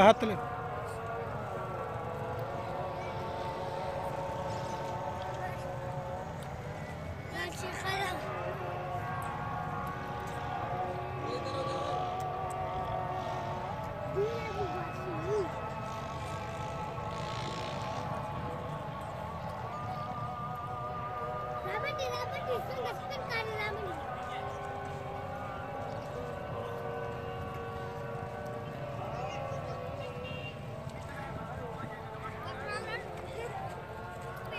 हाथ ले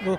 वो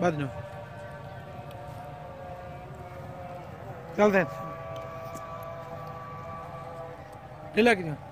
बाद में चलते हैं ले लग